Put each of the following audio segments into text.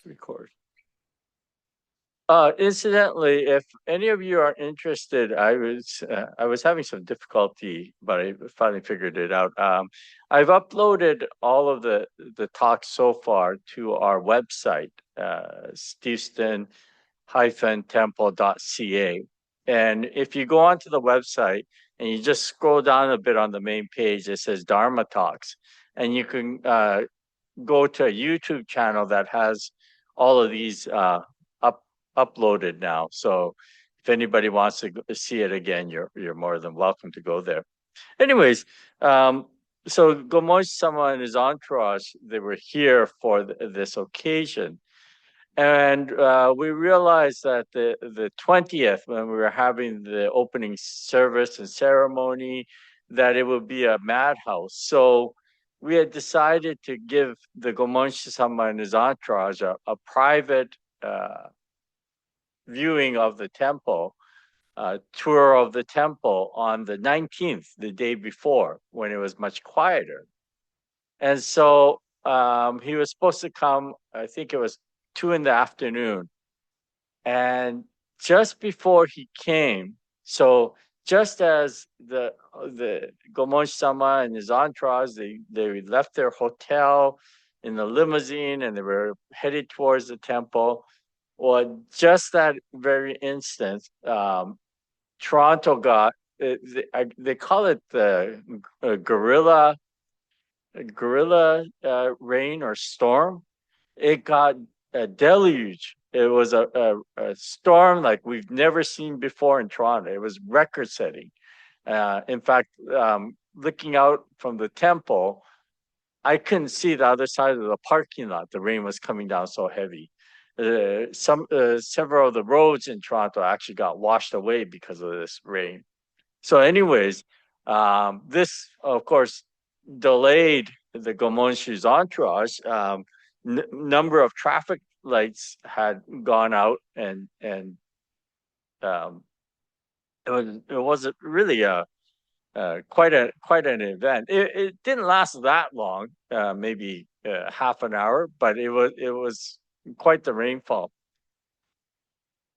Record. Incidentally, if any of you are interested, I was having some difficulty, but I finally figured it out. I've uploaded all of the talks so far to our website, steveston-temple.ca. And if you go onto the website and you just scroll down a bit on the main page, it says Dharma Talks, and you can go to a YouTube channel that has all of these uploaded now. So if anybody wants to see it again, you're more than welcome to go there. Anyways, so Gomoshi-sama and his entourage, they were here for this occasion. And we realized that the 20th, when we were having the opening service and ceremony, that it would be a madhouse. So we had decided to give the Gomonshi-sama and his entourage a private viewing of the temple, tour of the temple on the 19th, the day before, when it was much quieter. And so he was supposed to come, I think it was 2 in the afternoon. And just before he came, so just as the Gomonshi-sama and his entourage, they left their hotel in the limousine and they were headed towards the temple. Well, just that very instant, Toronto got they call it the gorilla rain or storm. It got a deluge. It was a storm like we've never seen before in Toronto. It was record setting. In fact, looking out from the temple, I couldn't see the other side of the parking lot. The rain was coming down so heavy. Several of the roads in Toronto actually got washed away because of this rain. So, anyways, this of course delayed the Gomonshi's entourage. Number of traffic lights had gone out, and it was really quite an event. It didn't last that long, maybe half an hour, but it was quite the rainfall.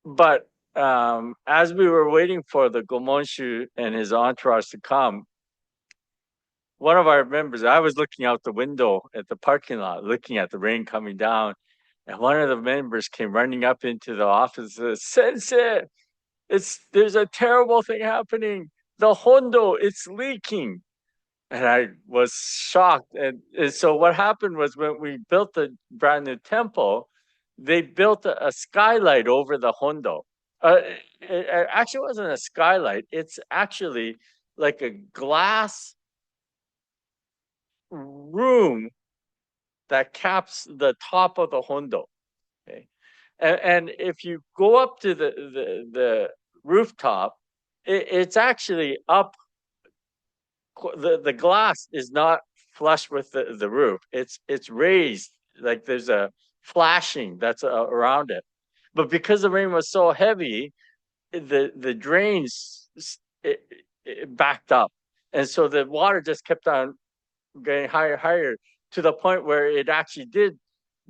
But as we were waiting for the Gomonshu and his entourage to come, one of our members, I was looking out the window at the parking lot, looking at the rain coming down, and one of the members came running up into the office and said, Sensei, there's a terrible thing happening. The Hondo, it's leaking. And I was shocked. And so what happened was when we built the brand new temple, they built a skylight over the Hondo. It actually wasn't a skylight. It's actually like a glass room that caps the top of the Hondo. Okay, and if you go up to the rooftop, it's actually up. The glass is not flush with the roof. It's raised, like there's a flashing that's around it. But because the rain was so heavy, the drains it backed up, and so the water just kept on getting higher to the point where it actually did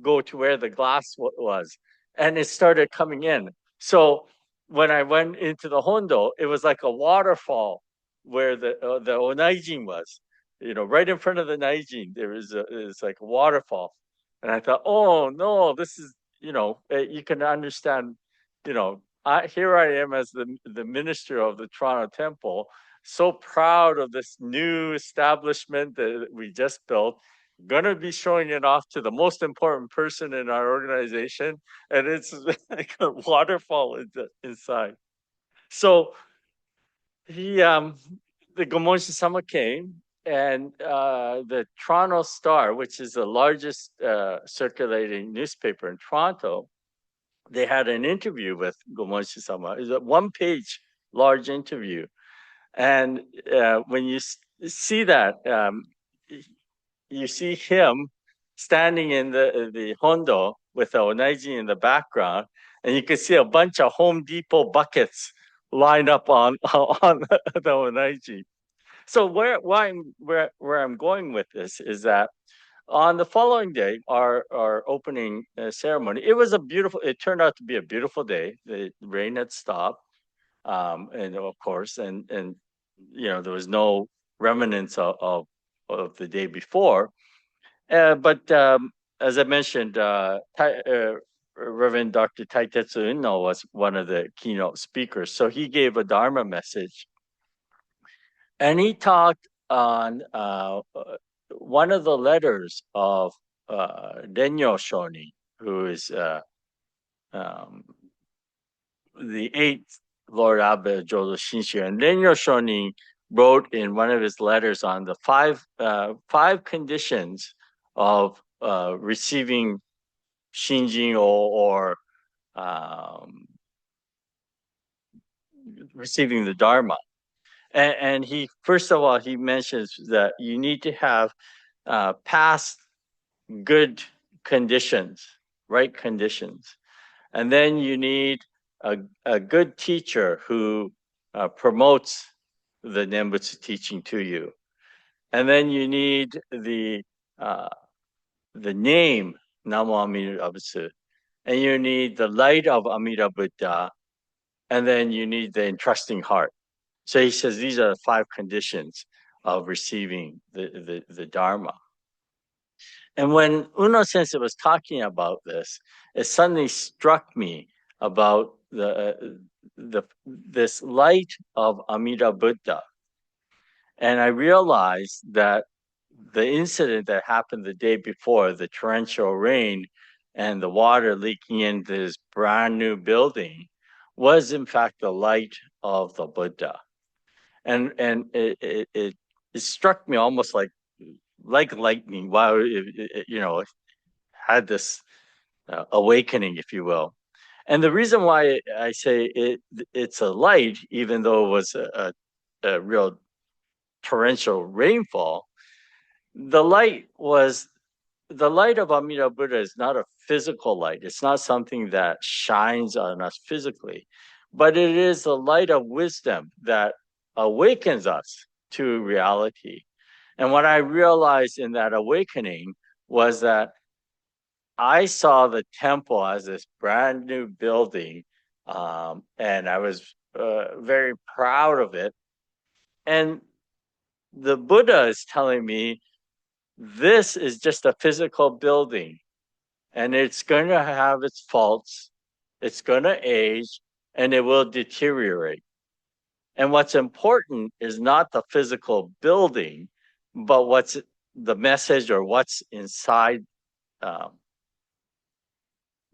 go to where the glass was, and it started coming in. So when I went into the Hondo, it was like a waterfall where the Onaijin was. Right in front of the Naijin, it's like a waterfall, and I thought, oh no, this is you can understand. Here I am as the minister of the Toronto Temple, so proud of this new establishment that we just built, gonna be showing it off to the most important person in our organization, and it's like a waterfall inside. So the Gomonshi-sama came, and the Toronto Star, which is the largest circulating newspaper in Toronto, they had an interview with Gomonshi-sama. It's a one-page large interview. And when you see that, you see him standing in the Hondo with the Onaiji in the background, and you can see a bunch of Home Depot buckets lined up on the Onaiji. So where I'm going with this is that on the following day, our opening ceremony, it turned out to be a beautiful day. The rain had stopped, and of course, and there was no remnants of the day before. But as I mentioned, Reverend Dr. Taitetsu Inno was one of the keynote speakers. So he gave a Dharma message, and he talked on one of the letters of Renyo Shoni, who is um, the eighth Lord Abbot of Jodo Shinshu. And Renyo Shoni wrote in one of his letters on the five conditions of receiving Shinjin or um, receiving the Dharma. And he, first of all, he mentions that you need to have past good conditions, right conditions. And then you need a good teacher who promotes the Nembutsu teaching to you. And then you need the name Namo Amida Butsu. And you need the light of Amida Buddha. And then you need the entrusting heart. So he says these are the five conditions of receiving the Dharma. And when Uno Sensei was talking about this, it suddenly struck me about this light of Amida Buddha. And I realized that the incident that happened the day before, the torrential rain and the water leaking into this brand new building, was in fact the light of the Buddha. And it struck me almost like lightning. Wow, it had this awakening, if you will. And the reason why I say it's a light, even though it was a real torrential rainfall, the light of Amida Buddha is not a physical light. It's not something that shines on us physically, but it is the light of wisdom that awakens us to reality. And what I realized in that awakening was that I saw the temple as this brand new building, and I was very proud of it. And the Buddha is telling me this is just a physical building, and it's going to have its faults, it's going to age, and it will deteriorate. And what's important is not the physical building, but what's the message or what's inside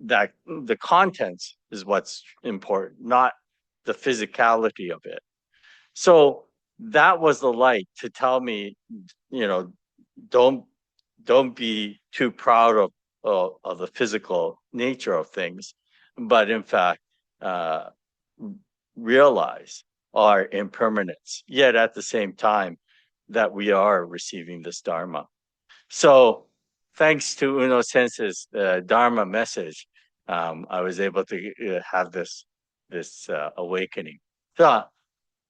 that the contents is what's important, not the physicality of it. So that was the light to tell me, don't be too proud of the physical nature of things, but in fact, realize our impermanence. Yet at the same time, that we are receiving this Dharma. So thanks to Uno Sensei's Dharma message, I was able to have this awakening. So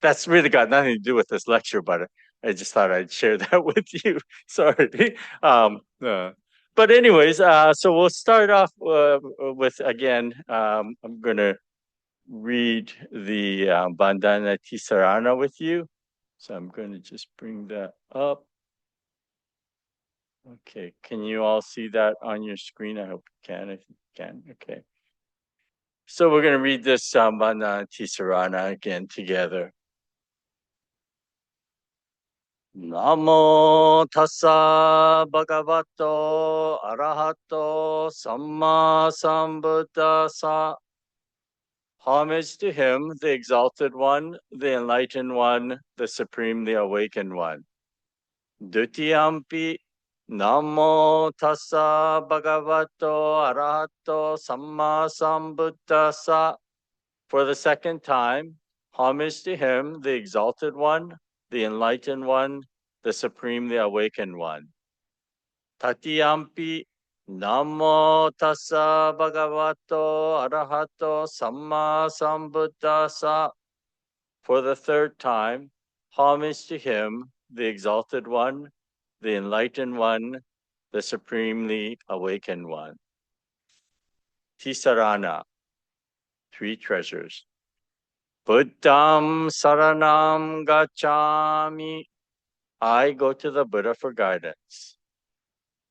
that's really got nothing to do with this lecture, but I just thought I'd share that with you. Sorry. But anyways, so we'll start off with, again, I'm going to read the Bandhana Tisarana with you. So I'm going to just bring that up. Okay, can you all see that on your screen? I hope you can, if you can. Okay. So we're going to read this Bandhana Tisarana again together. Namo tassa bhagavato arahato samma sambuddhassa. Homage to him, the exalted one, the enlightened one, the supremely awakened one. Dutiyampi Namo tassa bhagavato arahato samma sambuddhassa. For the second time, homage to him, the exalted one, the enlightened one, the supremely awakened one. Tatiyampi Namo tassa bhagavato arahato samma sambuddhassa. For the third time, homage to him, the exalted one, the enlightened one, the Supremely Awakened One. Tisarana, 3 treasures. Buddham Saranam Gacchami. I go to the Buddha for guidance.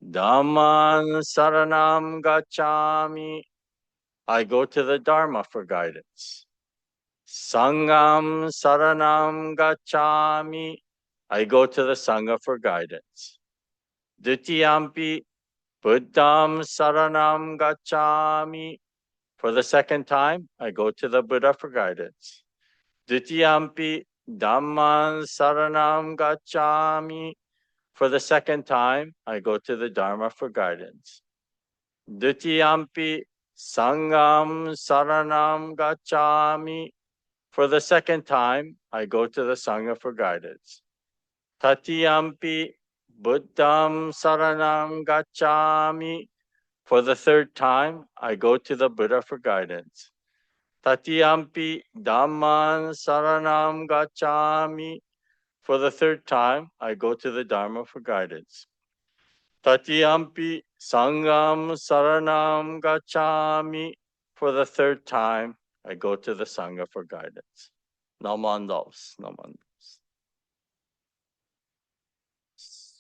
Dhamman Saranam Gacchami. I go to the Dharma for guidance. Sangam Saranam Gacchami. I go to the Sangha for guidance. Dutiyampi Buddham Saranam Gacchami. For the second time, I go to the Buddha for guidance. Dutiyampi Dhamman Saranam Gacchami. For the second time, I go to the Dharma for guidance. Dutiyampi Sangam Saranam Gacchami. For the second time, I go to the Sangha for guidance. Tatiyampi Buddham Saranam Gacchami. For the third time, I go to the Buddha for guidance. Tatiyampi Dhamman Saranam Gacchami. For the third time, I go to the Dharma for guidance. Tatiyampi Sangam Saranam Gacchami. For the third time, I go to the Sangha for guidance. Namandos.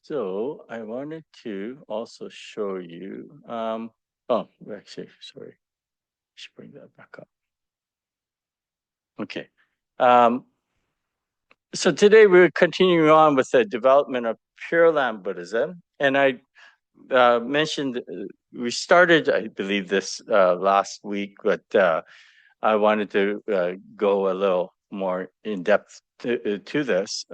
So I wanted to also show you, actually, sorry, I should bring that back up. Okay. So today we're continuing on with the development of Pure Land Buddhism. And I mentioned, we started, I believe, this last week, but I wanted to go a little more in depth to this.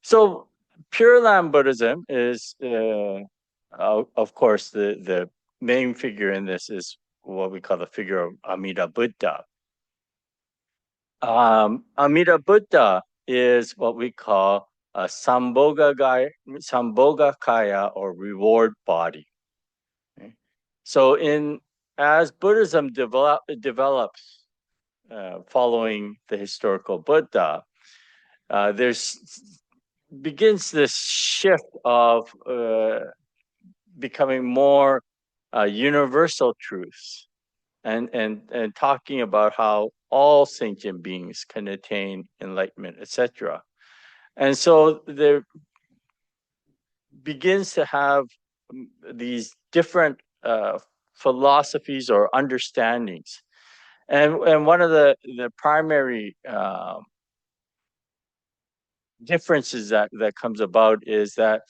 So Pure Land Buddhism is, of course, the main figure in this is what we call the figure of Amida Buddha. Amida Buddha is what we call a Sambhogakaya or reward body. Okay? So as Buddhism develops following the historical Buddha, begins this shift of becoming more universal truths and talking about how all sentient beings can attain enlightenment, etc. And so there begins to have these different philosophies or understandings. And one of the primary differences that comes about is that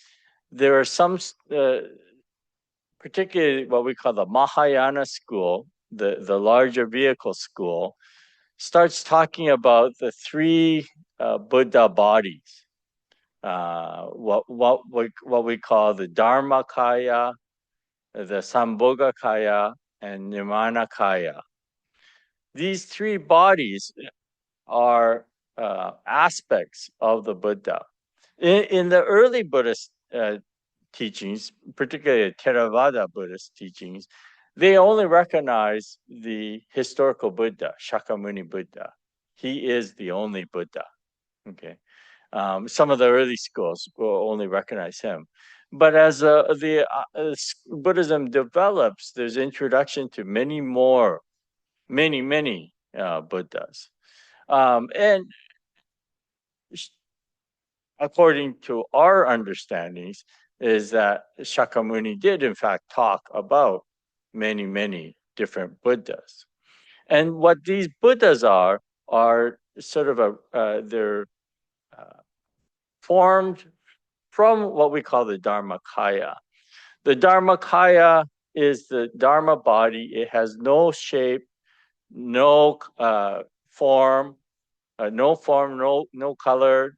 there are some, particularly what we call the Mahayana school, the larger vehicle school, starts talking about the 3 Buddha bodies. What we call the Dharmakaya, the Sambhogakaya, and Nirmanakaya. These 3 bodies are aspects of the Buddha. In the early Buddhist teachings, particularly Theravada Buddhist teachings, they only recognize the historical Buddha, Shakyamuni Buddha. He is the only Buddha. Okay. Some of the early schools will only recognize him. But as Buddhism develops, there's introduction to many Buddhas. And according to our understandings, is that Shakyamuni did in fact talk about many different Buddhas. And what these Buddhas are sort of they're formed from what we call the Dharmakaya. The Dharmakaya is the Dharma body. It has no shape, no form, no color.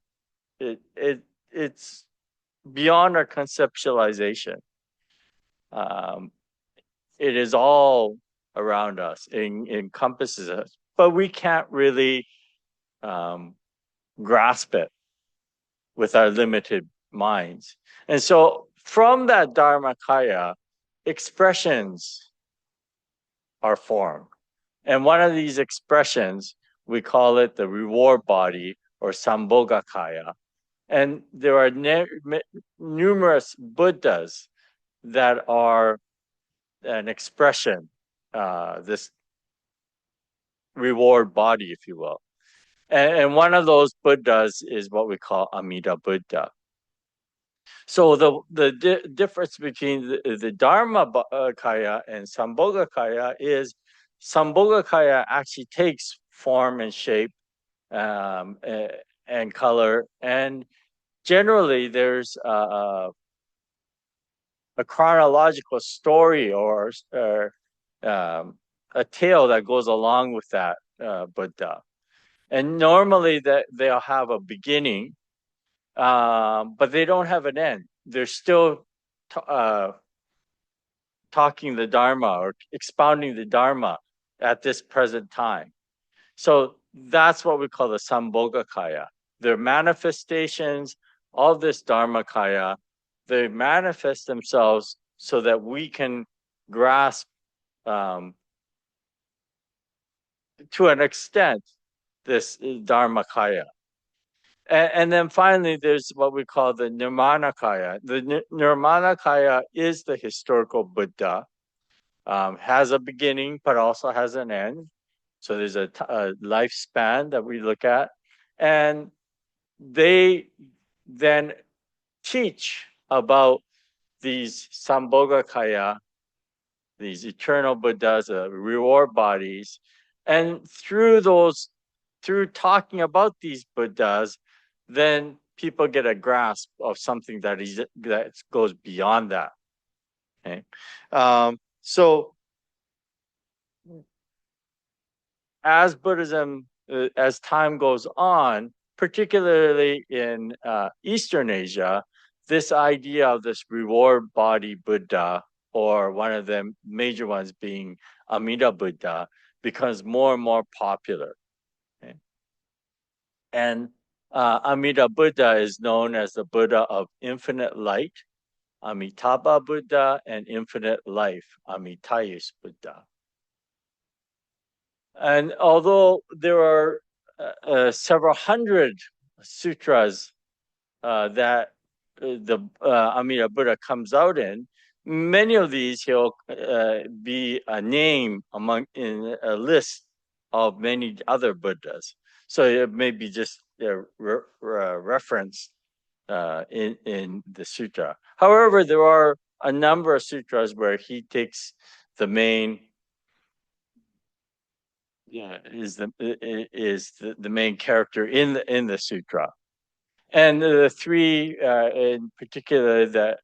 It's beyond our conceptualization. It is all around us, encompasses us, but we can't really grasp it with our limited minds. And so from that Dharmakaya, expressions are formed. And one of these expressions, we call it the reward body or Sambhogakaya. And there are numerous Buddhas that are an expression, this reward body, if you will. And one of those Buddhas is what we call Amida Buddha. So the difference between the Dharma Kaya and Sambhoga Kaya is Sambhoga Kaya actually takes form and shape, um, and color, and generally there's a chronological story or um, a tale that goes along with that Buddha. And normally that they'll have a beginning, but they don't have an end. They're still talking the Dharma or expounding the Dharma at this present time. So that's what we call the Sambhogakaya. They're manifestations of this Dharmakaya. They manifest themselves so that we can grasp, um, to an extent, this Dharmakaya. And then finally, there's what we call the Nirmanakaya. The Nirmanakaya is the historical Buddha, has a beginning, but also has an end. So there's a lifespan that we look at. And they then teach about these Sambhogakaya, these eternal Buddhas, reward bodies. And through talking about these Buddhas, then people get a grasp of something that goes beyond that. Okay. So as Buddhism, as time goes on, particularly in Eastern Asia, this idea of this reward body Buddha, or one of the major ones being Amida Buddha, becomes more and more popular. Okay? And Amida Buddha is known as the Buddha of infinite light, Amitabha Buddha, and infinite life, Amitayus Buddha. And although there are several hundred sutras that the Amida Buddha comes out in, many of these he'll be a name in a list of many other Buddhas. So it may be just referenced in the sutra. However, there are a number of sutras where he takes the main is the main character in the sutra. And the three in particular that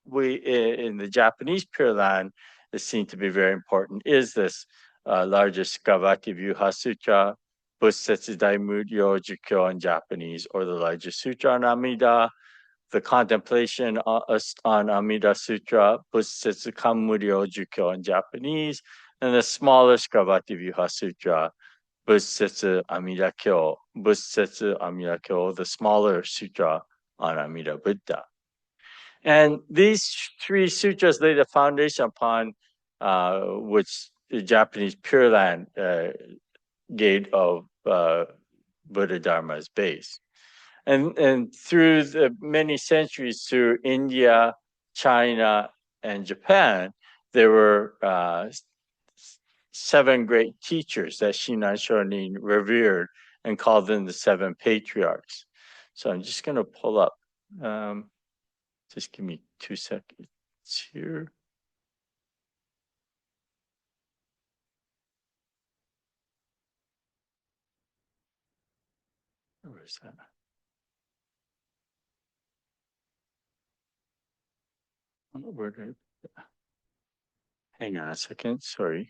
we in the Japanese Pure Land is seen to be very important is this largest Skavati Vyuha Sutra, Bussetsu Daimuryo Jukyo in Japanese, or the largest sutra on Amida, the contemplation on Amida Sutra, Bussetsu Kanmuryo Jukyo in Japanese, and the smaller Skavati Vyuha Sutra, Bussetsu Amida Kyo, the smaller sutra on Amida Buddha. And these three sutras lay the foundation upon which the Japanese Pure Land gate of Buddha Dharma is based. And through the many centuries, through India, China, and Japan, there were 7 great teachers that Shinran Shonin revered and called them the 7 patriarchs. So I'm just going to pull up. Just give me 2 seconds here. Where is that? Where did hang on a second, sorry.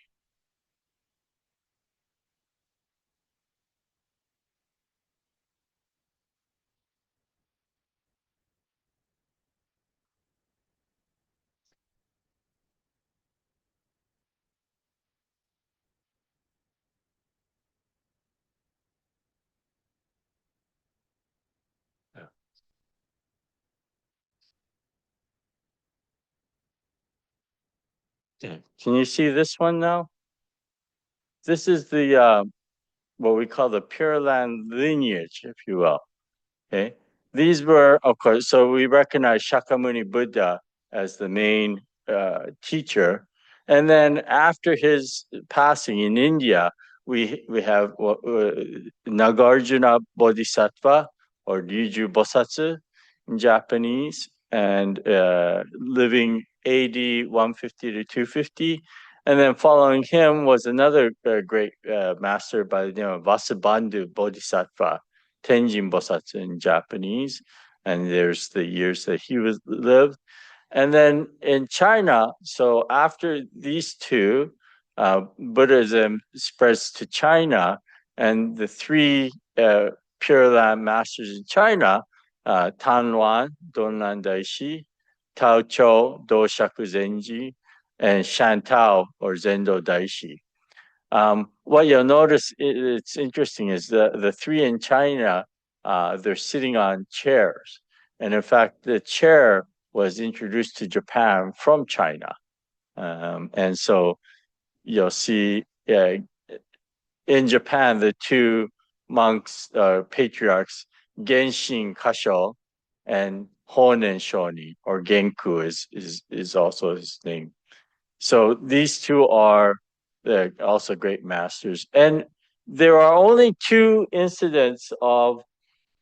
Yeah. Can you see this one now? This is the what we call the Pure Land lineage, if you will. Okay. These were, of course, so we recognize Shakyamuni Buddha as the main teacher. And then after his passing in India, we have Nagarjuna Bodhisattva, or Ryuju Bosatsu in Japanese, and living AD 150 to 250. And then following him was another great master by the name of Vasubandhu Bodhisattva, Tenjin Bosatsu in Japanese. And there's the years that he was lived. And then in China, so after these two, Buddhism spreads to China, and the three Pure Land masters in China, Tanwan, Donlan Daishi, Tao Cho, Doshaku Zenji, and Shantao, or Zendo Daishi. What you'll notice, it's interesting, is the three in China, they're sitting on chairs. And in fact, the chair was introduced to Japan from China. And so you'll see in Japan, the two monks, patriarchs, Genshin Kasho and Honen Shoni, or Genku is also his name. So these two are also great masters. And there are only two incidents of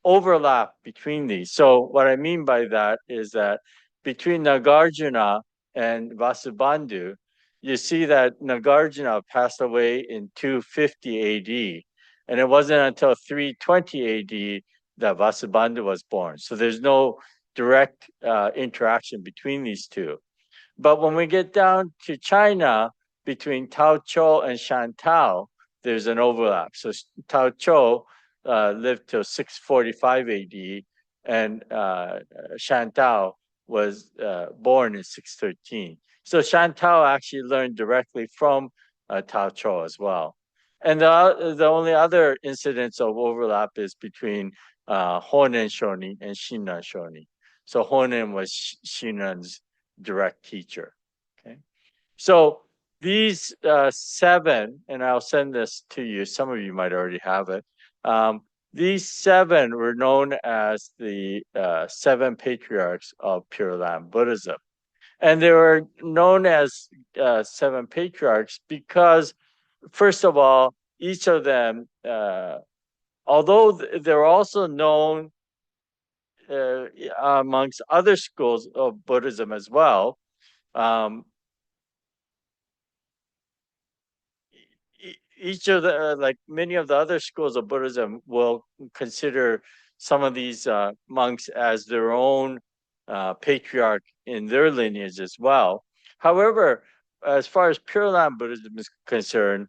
overlap between these. So what I mean by that is that between Nagarjuna and Vasubandhu, you see that Nagarjuna passed away in 250 AD, and it wasn't until 320 AD that Vasubandhu was born. So there's no direct interaction between these two. But when we get down to China, between Tao Cho and Shan Tao, there's an overlap. So Tao Cho lived till 645 AD, and Shan Tao was born in 613. So Shan Tao actually learned directly from Tao Cho as well. And the only other incidence of overlap is between Honen Shoni and Shinran Shoni. So Honen was Shinran's direct teacher. Okay, so these seven, and I'll send this to you. Some of you might already have it. These seven were known as the seven patriarchs of Pure Land Buddhism, and they were known as seven patriarchs because, first of all, each of them, although they're also known amongst other schools of Buddhism as well. Each of the like many of the other schools of Buddhism will consider some of these monks as their own patriarch in their lineage as well. However, as far as Pure Land Buddhism is concerned,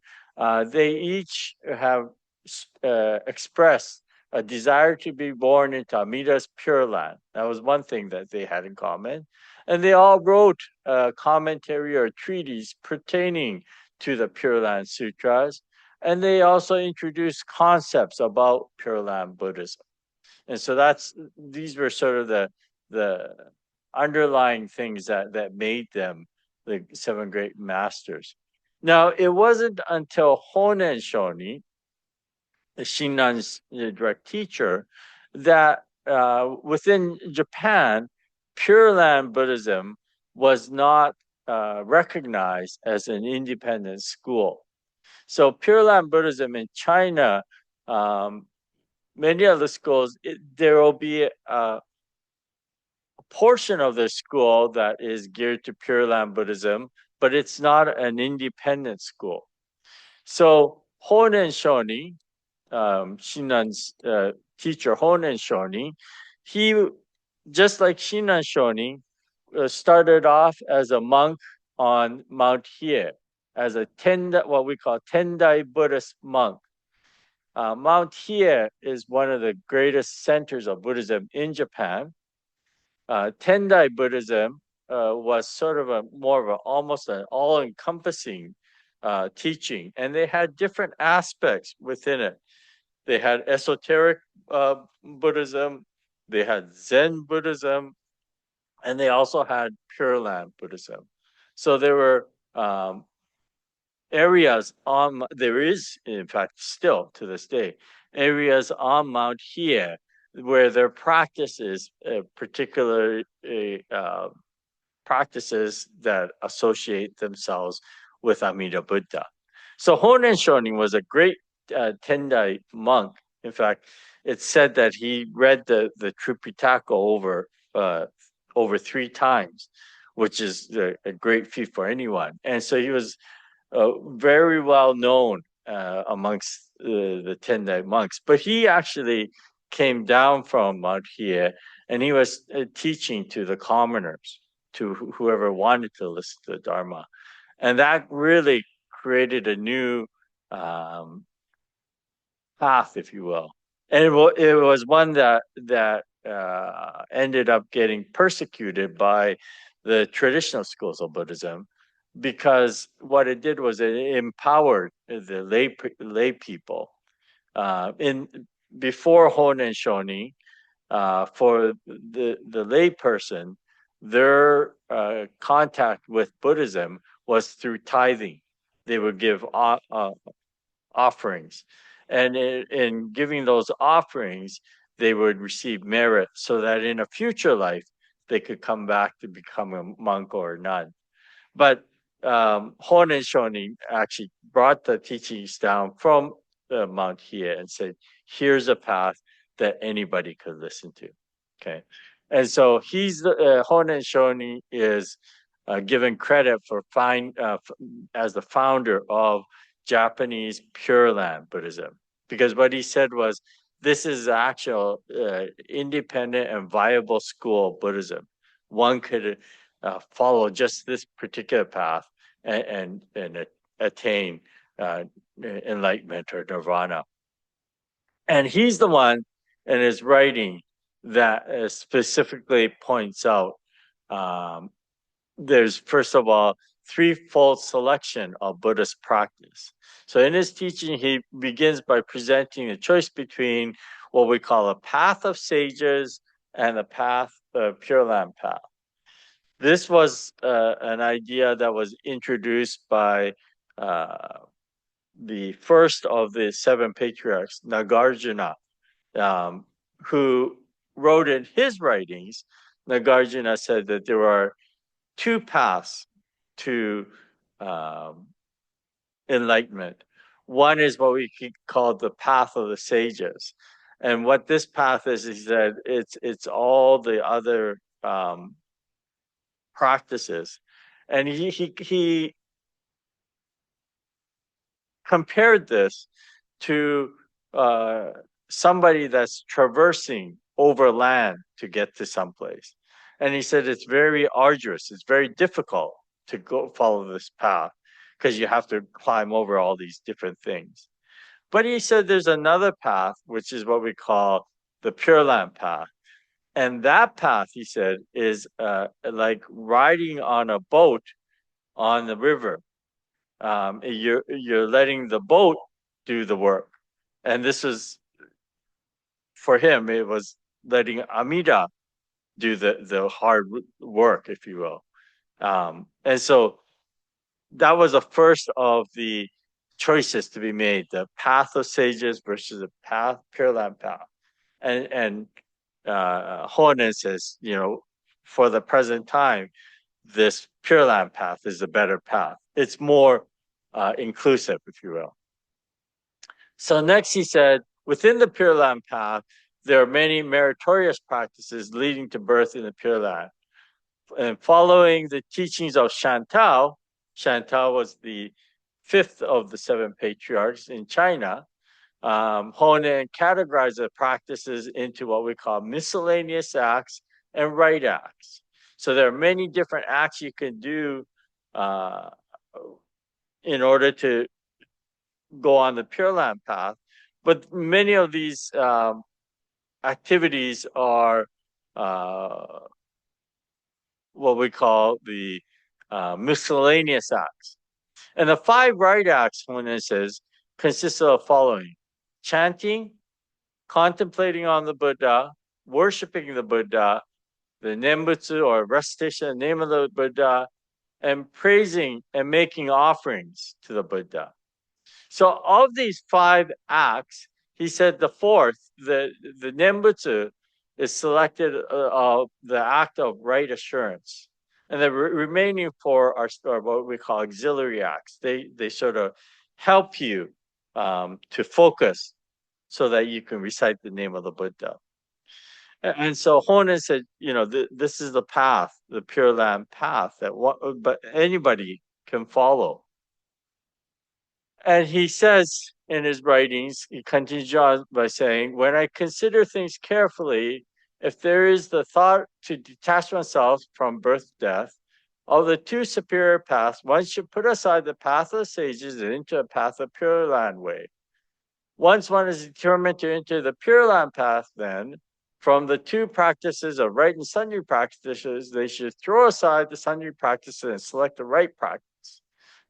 they each have expressed a desire to be born into Amida's Pure Land. That was one thing that they had in common. And they all wrote a commentary or treatise pertaining to the Pure Land Sutras. And they also introduced concepts about Pure Land Buddhism. And so these were sort of the underlying things that made them the seven great masters. Now, it wasn't until Honen Shoni, Shinran's direct teacher, that within Japan, Pure Land Buddhism was not recognized as an independent school. So Pure Land Buddhism in China, many of the schools, there will be a portion of the school that is geared to Pure Land Buddhism, but it's not an independent school. So Honen Shoni, Shinran's teacher, Honen Shoni, he, just like Shinran Shoni, started off as a monk on Mount Hiei, as a what we call Tendai Buddhist monk. Mount Hiei is one of the greatest centers of Buddhism in Japan. Tendai Buddhism was sort of almost an all-encompassing teaching, and they had different aspects within it. They had esoteric Buddhism, they had Zen Buddhism, and they also had Pure Land Buddhism. So there were areas there is, in fact, still to this day, areas on Mount Hiei where their practice is particularly practices that associate themselves with Amida Buddha. So Honen Shonin was a great Tendai monk. In fact, it's said that he read the Tripitaka over 3 times, which is a great feat for anyone. And so he was very well known amongst the Tendai monks. But he actually came down from Mount Hiei, and he was teaching to the commoners, to whoever wanted to listen to the Dharma. And that really created a new um, path, if you will. And it was one that ended up getting persecuted by the traditional schools of Buddhism, because what it did was it empowered the lay people. In before Honen Shoni, for the lay person, their contact with Buddhism was through tithing. They would give offerings, and in giving those offerings, they would receive merit, so that in a future life they could come back to become a monk or a nun. But Honen Shonin actually brought the teachings down from Mount Hiei and said, "Here's a path that anybody could listen to." Okay, and so he's the Honen Shonin is given credit for as the founder of Japanese Pure Land Buddhism, because what he said was, this is actual independent and viable school of Buddhism. One could follow just this particular path and attain enlightenment or nirvana. And he's the one in his writing that specifically points out there's, first of all, threefold selection of Buddhist practice. So in his teaching, he begins by presenting a choice between what we call a path of sages and a path, Pure Land path. This was an idea that was introduced by the first of the 7 patriarchs, Nagarjuna, who wrote in his writings. Nagarjuna said that there are 2 paths to enlightenment. One is what we call the path of the sages, and what this path is that it's all the other practices, and he compared this to somebody that's traversing over land to get to someplace. And he said it's very arduous, it's very difficult to go follow this path, because you have to climb over all these different things. But he said there's another path, which is what we call the Pure Land path. And that path, he said, is like riding on a boat on the river. You're letting the boat do the work. And this is, for him, it was letting Amida do the hard work, if you will. And so that was the first of the choices to be made: the path of sages versus the path, Pure Land path. And Honen says, for the present time, this Pure Land path is the better path. It's more inclusive, if you will. So next he said, within the Pure Land path, there are many meritorious practices leading to birth in the Pure Land. And following the teachings of Shantou was the 5th of the 7 patriarchs in China. Honen categorized the practices into what we call miscellaneous acts and right acts. So there are many different acts you can do in order to go on the Pure Land path, but many of these activities are what we call the miscellaneous acts. And the 5 right acts, when it says, consist of the following: chanting, contemplating on the Buddha, worshiping the Buddha, the Nembutsu or recitation of the name of the Buddha, and praising and making offerings to the Buddha. So of these 5 acts, he said the 4th, the Nembutsu, is selected of the act of right assurance. And the remaining four are what we call auxiliary acts. They sort of help you to focus so that you can recite the name of the Buddha. And so Honen said, this is the path, the Pure Land path but anybody can follow. And he says in his writings, he continues on by saying, when I consider things carefully, if there is the thought to detach oneself from birth, death, of the two superior paths, one should put aside the path of the sages and into a path of Pure Land way. Once one is determined to enter the Pure Land path, then, from the two practices of right and sundry practices, they should throw aside the sundry practices and select the right practice.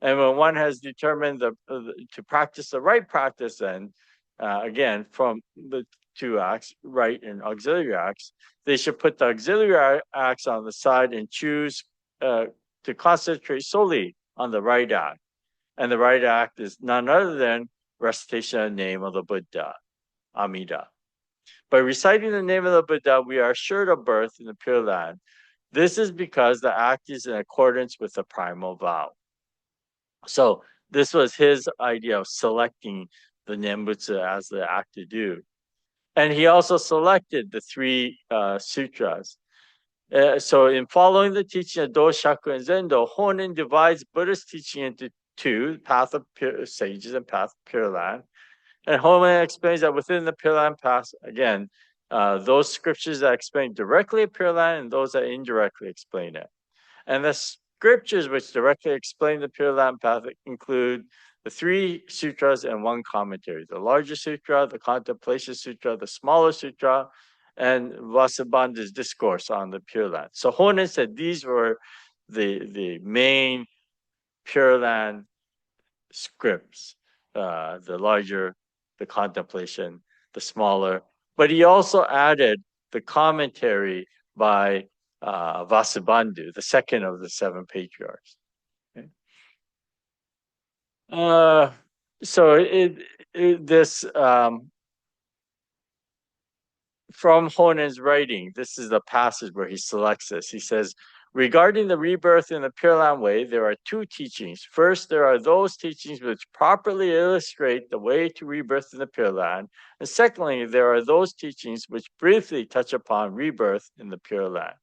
And when one has determined to practice the right practice, then again, from the two acts, right and auxiliary acts, they should put the auxiliary acts on the side and choose to concentrate solely on the right act. And the right act is none other than recitation of the name of the Buddha, Amida. By reciting the name of the Buddha, we are assured of birth in the Pure Land. This is because the act is in accordance with the primal vow. So this was his idea of selecting the Nembutsu as the act to do. And he also selected the three sutras. So in following the teaching of Do, Shaku, and Zendo, Honen divides Buddhist teaching into two, path of pure sages and path of Pure Land. And Honen explains that within the Pure Land path, again, those scriptures that explain directly Pure Land and those that indirectly explain it. And the scriptures which directly explain the Pure Land path include the three sutras and one commentary: the larger sutra, the contemplation sutra, the smaller sutra, and Vasubandhu's discourse on the Pure Land. So Honen said these were the main Pure Land scripts, the larger, the contemplation, the smaller. But he also added the commentary by Vasubandhu, the second of the seven patriarchs. Okay. So this from Honen's writing, this is the passage where he selects this. He says, regarding the rebirth in the Pure Land way, there are two teachings. First, there are those teachings which properly illustrate the way to rebirth in the Pure Land. And secondly, there are those teachings which briefly touch upon rebirth in the Pure Land.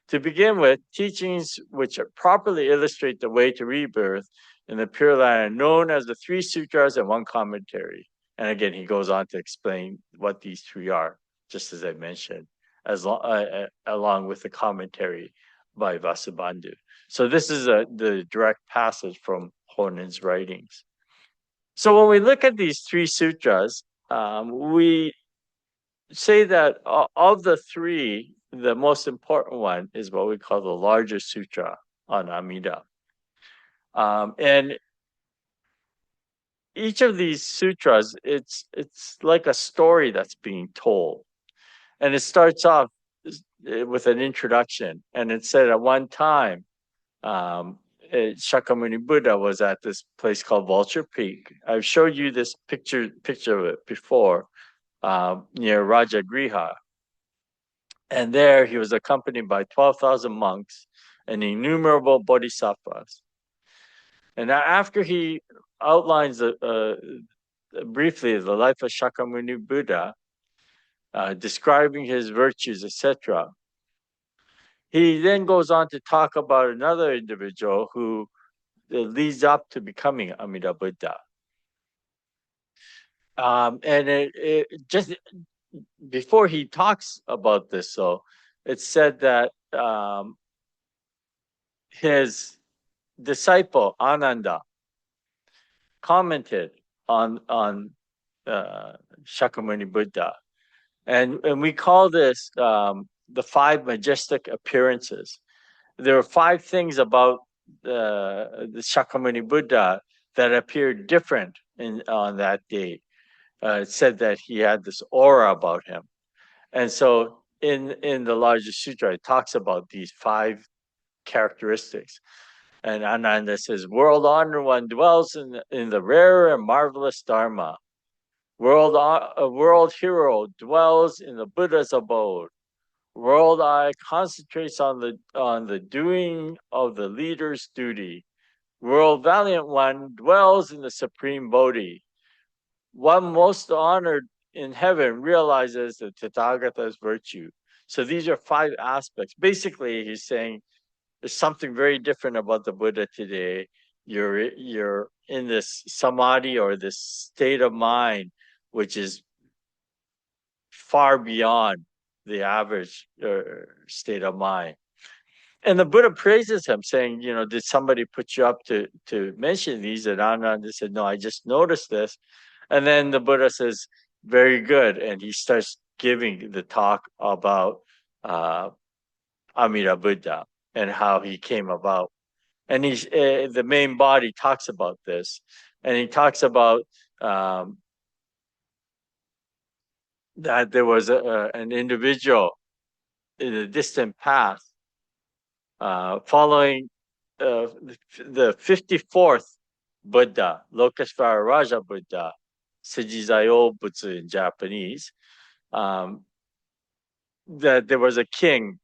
To begin with, teachings which properly illustrate the way to rebirth in the Pure Land are known as the three sutras and one commentary. And again, he goes on to explain what these three are, just as I mentioned, along with the commentary by Vasubandhu. So this is the direct passage from Honen's writings. So when we look at these three sutras, we say that of the three, the most important one is what we call the larger sutra on Amida. And each of these sutras, it's like a story that's being told. And it starts off with an introduction. And it said at one time, Shakyamuni Buddha was at this place called Vulture Peak. I've showed you this picture of it before, near Rajagriha. And there he was accompanied by 12,000 monks and innumerable bodhisattvas. And after he outlines briefly the life of Shakyamuni Buddha, describing his virtues, etc., he then goes on to talk about another individual who leads up to becoming Amida Buddha. And it just before he talks about this, so it's said that his disciple Ananda commented on Shakyamuni Buddha, and we call this the five majestic appearances. There are five things about the Shakyamuni Buddha that appeared different on that day. It said that he had this aura about him, and so in the larger sutra, it talks about these five characteristics. And Ananda says, world honored one dwells in the rare and marvelous Dharma. World hero dwells in the Buddha's abode. World eye concentrates on the doing of the leader's duty. World valiant one dwells in the supreme Bodhi. One most honored in heaven realizes the Tathagata's virtue. So these are five aspects. Basically, he's saying there's something very different about the Buddha today. You're in this samadhi or this state of mind, which is far beyond the average state of mind. And the Buddha praises him, saying, did somebody put you up to mention these? And Ananda said, no, I just noticed this. And then the Buddha says, very good. And he starts giving the talk about uh, Amida Buddha and how he came about. And the main body talks about this. And he talks about that there was an individual in a distant past following the 54th Buddha, Lokesvara Raja Buddha, Sejizayo Butsu in Japanese, um, that there was a king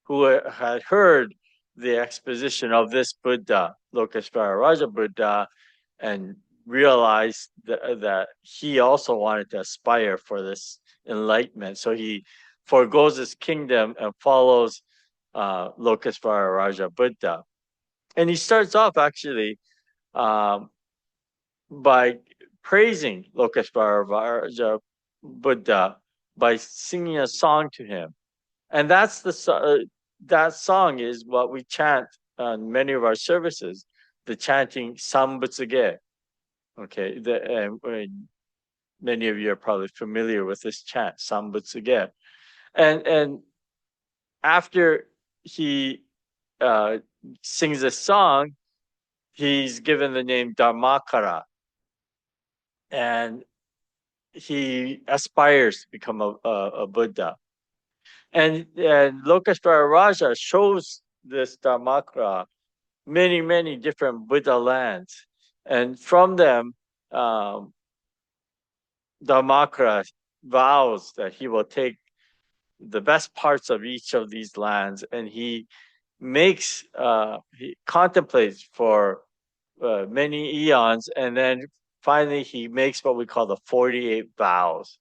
who had heard the exposition of this Buddha, Lokesvara Raja Buddha, and realized that he also wanted to aspire for this enlightenment. So he forgoes his kingdom and follows Lokesvara Raja Buddha. And he starts off actually um, by praising Lokesvara Raja Buddha by singing a song to him. And that song is what we chant on many of our services, the chanting Sambutsuge. Okay, many of you are probably familiar with this chant, Sambutsuge. And after he uh, sings this song, he's given the name Dharmakara, and he aspires to become a Buddha. And Lokesvara Raja shows this Dharmakara many different Buddha lands, and from them, um, Dharmakara vows that he will take the best parts of each of these lands, and he contemplates for many eons, and then finally he makes what we call the 48 vows.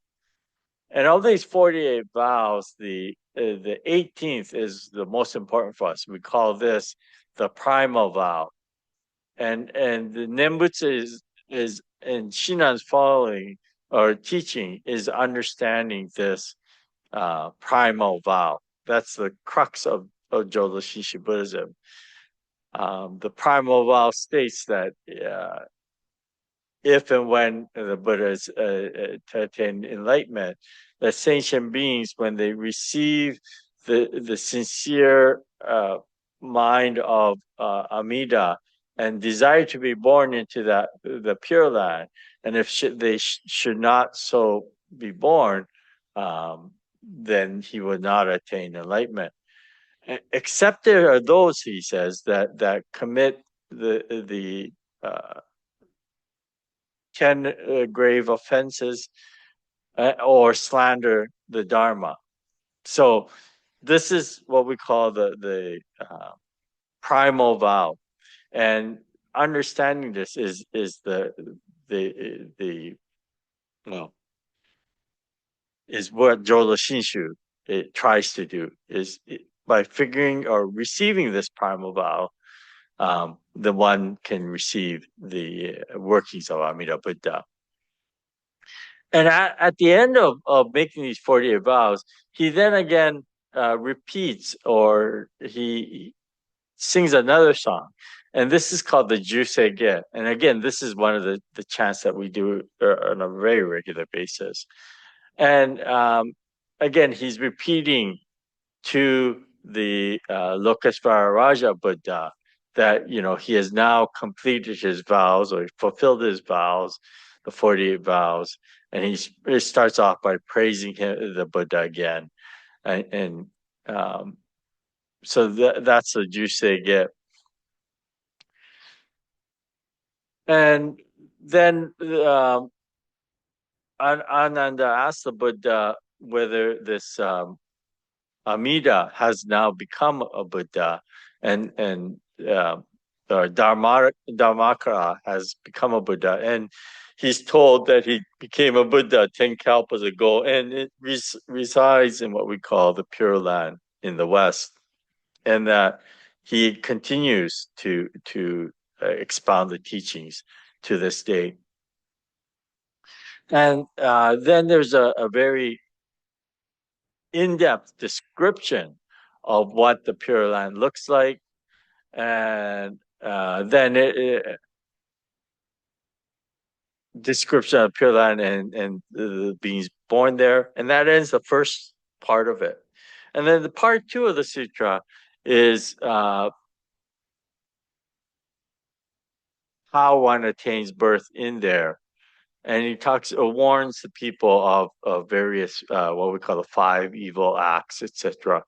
And of these 48 vows, the 18th is the most important for us. We call this the primal vow. And the Nembutsu is in Shinan's following or teaching is understanding this primal vow. That's the crux of Jodo Shinshu Buddhism. The primal vow states that if and when the Buddha is to attain enlightenment, the sentient beings, when they receive the sincere mind of Amida and desire to be born into the Pure Land, and if they should not so be born, then he would not attain enlightenment. Except there are those, he says, that commit the 10 grave offenses or slander the Dharma. So this is what we call the primal vow, and understanding this is the well is what Jodo Shinshu it tries to do by figuring or receiving this primal vow. The one can receive the workings of Amida Buddha. And at the end of making these 48 vows, he then again repeats or he sings another song. And this is called the Jusei Get. And again, this is one of the chants that we do on a very regular basis. And again, he's repeating to the Lokesvara Raja Buddha that he has now completed his vows or fulfilled his vows, the 48 vows, and he starts off by praising the Buddha again, and so that's the Jusei Get. And then Ananda asked the Buddha whether this Amida has now become a Buddha, and uh, or Dharmakara has become a Buddha, and he's told that he became a Buddha 10 kalpas ago, and it resides in what we call the Pure Land in the West, and that he continues to expound the teachings to this day. And then there's a very in-depth description of what the Pure Land looks like, and then description of Pure Land and the beings born there, and that ends the first part of it. And then the part two of the sutra is how one attains birth in there, and he talks warns the people of various what we call the five evil acts, etc.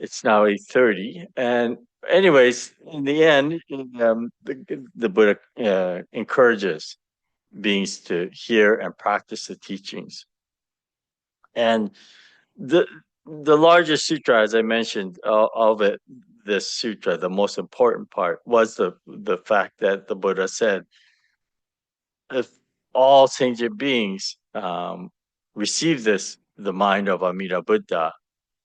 It's now 8:30, and anyways, in the end, the Buddha encourages beings to hear and practice the teachings. And the the largest sutra, as I mentioned, of it, this sutra, the most important part was the fact that the Buddha said, if all sentient beings receive the mind of Amida Buddha,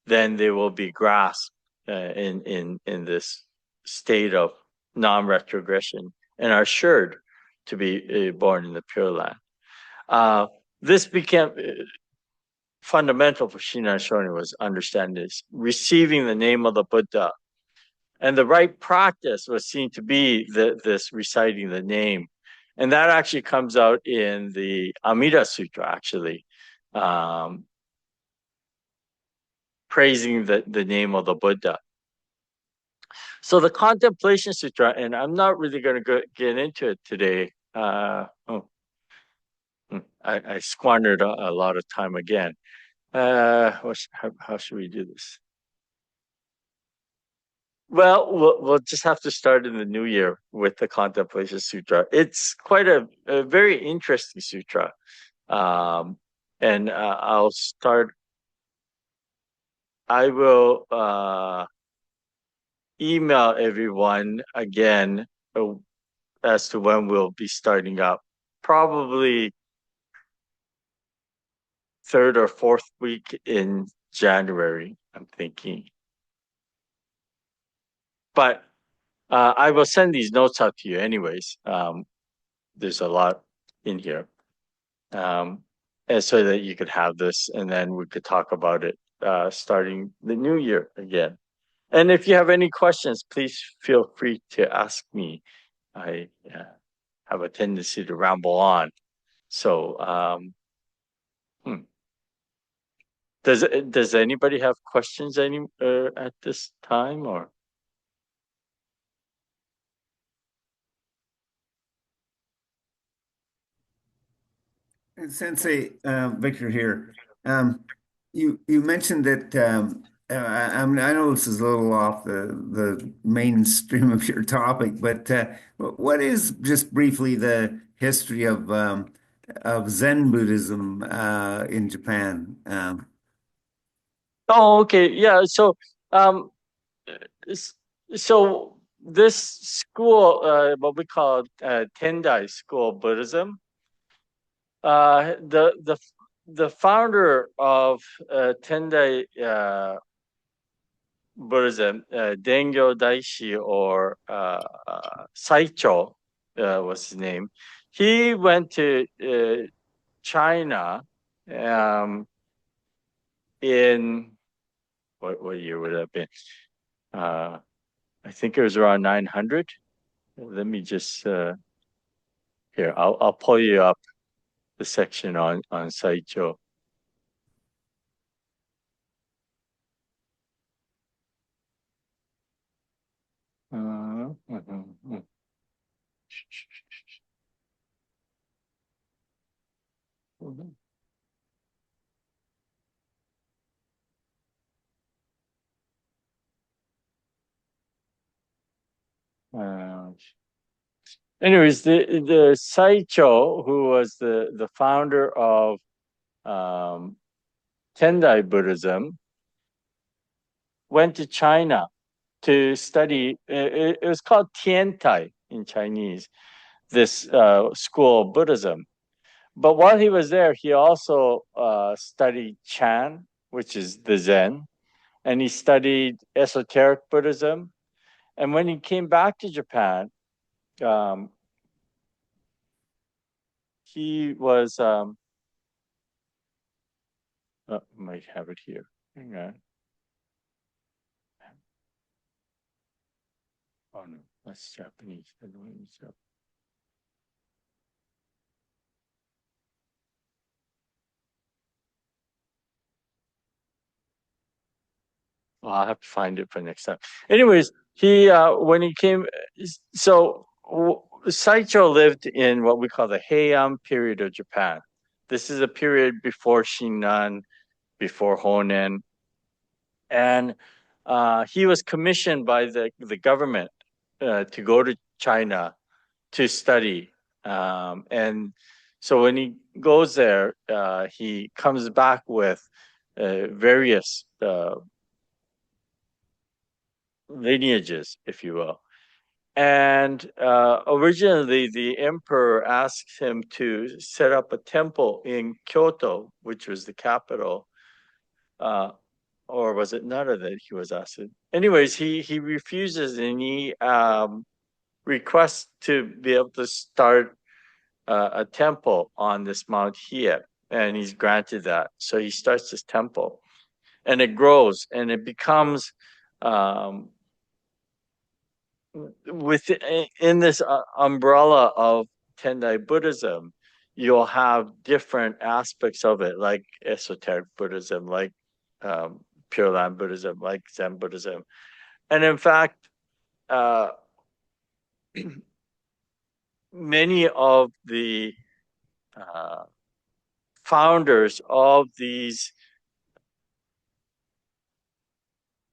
then they will be grasped in this state of non-retrogression and are assured to be born in the Pure Land. This became fundamental for Shinan Shonin, was understanding this, receiving the name of the Buddha. And the right practice was seen to be this reciting the name. And that actually comes out in the Amida Sutra, actually, praising the name of the Buddha. So the Contemplation Sutra, and I'm not really going to get into it today. I squandered a lot of time again. How should we do this? Well, we'll just have to start in the new year with the Contemplation Sutra. It's quite a very interesting sutra. Um, and I'll start, I will email everyone again as to when we'll be starting up. Probably third or fourth week in January, I'm thinking. But I will send these notes out to you anyways. There's a lot in here. And so that you could have this, and then we could talk about it starting the new year again. And if you have any questions, please feel free to ask me. I have a tendency to ramble on. So, hmm. Does anybody have questions at this time, or? Sensei, Victor here. Um, you mentioned that I know this is a little off the mainstream of your topic, but what is just briefly the history of Zen Buddhism in Japan? Oh, okay, yeah. Um, s- so this school, what we call Tendai School of Buddhism, uh, the the the founder of Tendai Buddhism, Dengyo Daishi, or Saicho was his name. He went to China um, in what year would that have been? Uh, I think it was around 900. Let me just here. I'll pull you up the section on Saicho. Mhm. Uh, Anyways, the Saicho, who was the founder of um, Tendai Buddhism, went to China to study. It was called Tiantai in Chinese, this school of Buddhism. But while he was there, he also studied Chan, which is the Zen, and he studied esoteric Buddhism. And when he came back to Japan, um, he was, might have it here. Hang on. Oh no, that's Japanese. I don't use that. Well, I'll have to find it for next time. Anyways, he when he came, so Saicho lived in what we call the Heian period of Japan. This is a period before Shinran, before Honen, and he was commissioned by the government to go to China to study. And so when he goes there, he comes back with various lineages, if you will. And originally, the emperor asked him to set up a temple in Kyoto, which was the capital. Uh, or was it Nara that he was asked? Anyways, he refuses and he requests to be able to start a temple on this Mount Hiei, and he's granted that. So he starts this temple, and it grows and it becomes um, within this umbrella of Tendai Buddhism. You'll have different aspects of it, like esoteric Buddhism, like um, Pure Land Buddhism, like Zen Buddhism, and in fact, uh, many of the uh, founders of these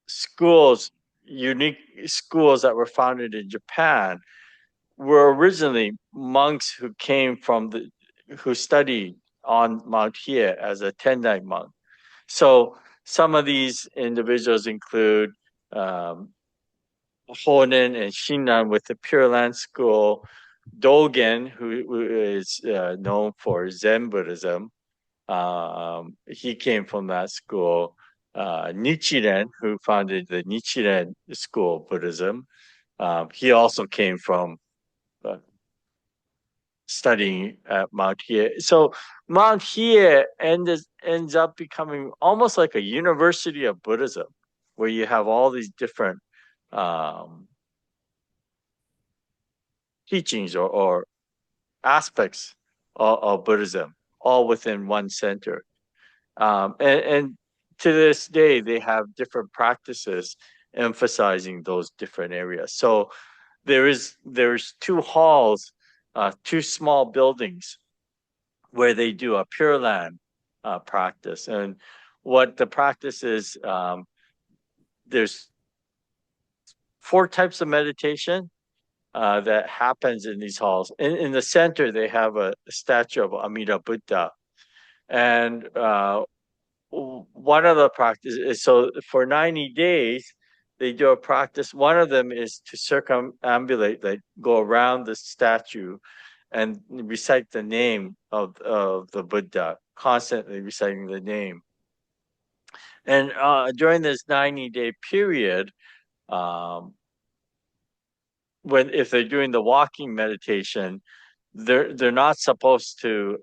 schools, unique schools that were founded in Japan, were originally monks who came from who studied on Mount Hiei as a Tendai monk. So some of these individuals include um, Honen and Shinran with the Pure Land School, Dogen, who is known for Zen Buddhism. He came from that school. Nichiren, who founded the Nichiren school of Buddhism, he also came from uh, studying at Mount Hiei. So Mount Hiei ends up becoming almost like a university of Buddhism, where you have all these different um, teachings or aspects of Buddhism, all within one center. And to this day, they have different practices emphasizing those different areas. So there's two halls, two small buildings where they do a Pure Land practice. And what the practice is, there's four types of meditation that happens in these halls. In the center, they have a statue of Amida Buddha. And one of the practices is, so for 90 days, they do a practice. One of them is to circumambulate, like go around the statue and recite the name of the Buddha, constantly reciting the name. And during this 90-day period, um, when if they're doing the walking meditation, they're not supposed to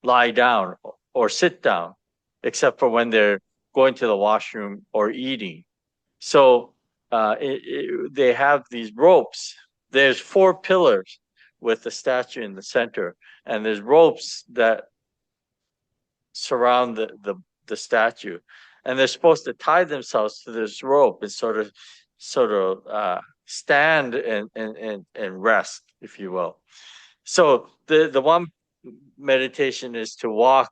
lie down or sit down, except for when they're going to the washroom or eating. So they have these ropes. There's four pillars with the statue in the center, and there's ropes that surround the statue, and they're supposed to tie themselves to this rope and sort of stand and rest, if you will. So the one meditation is to walk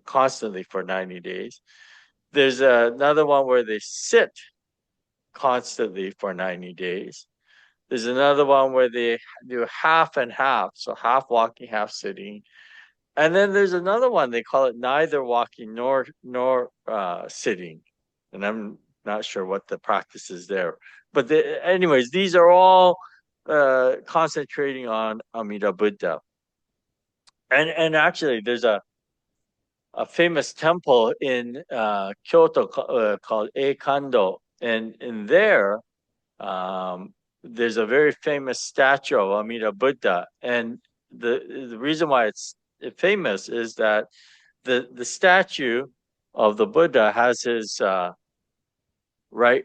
constantly for 90 days. There's another one where they sit constantly for 90 days. There's another one where they do half and half, so half walking, half sitting. And then there's another one. They call it neither walking nor sitting, and I'm not sure what the practice is there. But anyways, these are all concentrating on Amida Buddha. And actually, there's a famous temple in Kyoto called Eikando, and in there, there's a very famous statue of Amida Buddha, and the reason why it's famous is that the statue of the Buddha has his right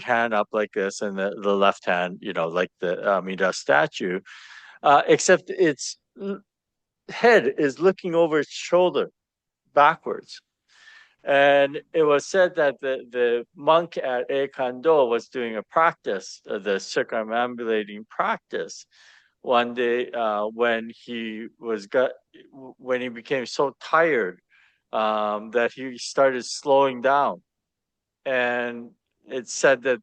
hand up like this, and the left hand, like the Amida statue, except its head is looking over its shoulder backwards. And it was said that the monk at Eikando was doing a practice, the circumambulating practice, one day when he became so tired that he started slowing down, and it said that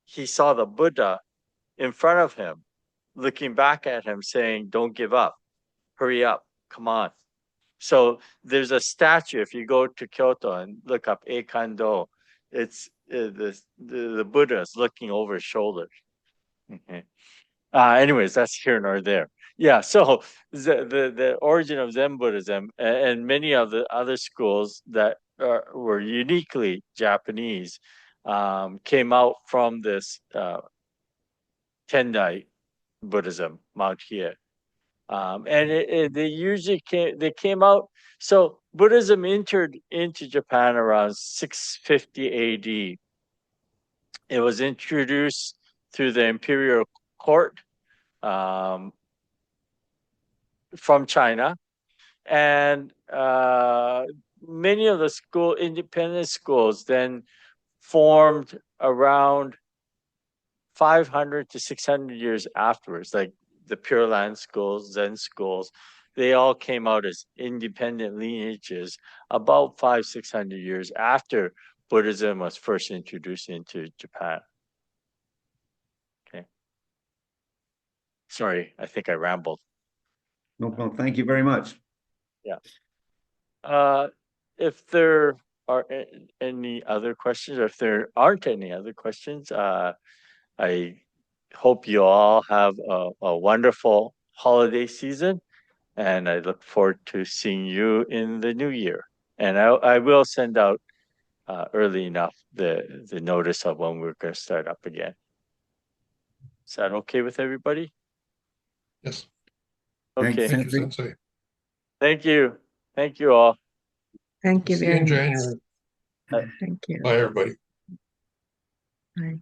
he saw the Buddha in front of him, looking back at him, saying, "Don't give up, hurry up, come on." So there's a statue. If you go to Kyoto and look up Eikando, it's the Buddha is looking over his shoulder. Okay. Anyways, that's here nor there. Yeah. So the origin of Zen Buddhism and many of the other schools that were uniquely Japanese came out from this Tendai Buddhism, Mount Hiei. And they came out. So Buddhism entered into Japan around 650 AD. It was introduced through the imperial court um, from China, and many of the independent schools then formed around 500 to 600 years afterwards, like the Pure Land schools, Zen schools. They all came out as independent lineages about 600 years after Buddhism was first introduced into Japan. Okay. Sorry, I think I rambled. No problem. Thank you very much. Yeah. If there are any other questions, or if there aren't any other questions, I hope you all have a wonderful holiday season, and I look forward to seeing you in the new year. And I will send out early enough the notice of when we're going to start up again. Is that okay with everybody? Yes. Okay. Thank you, Sensei. Thank you. Thank you all. Thank you See you very in much. January. Thank you. Bye, everybody. Bye.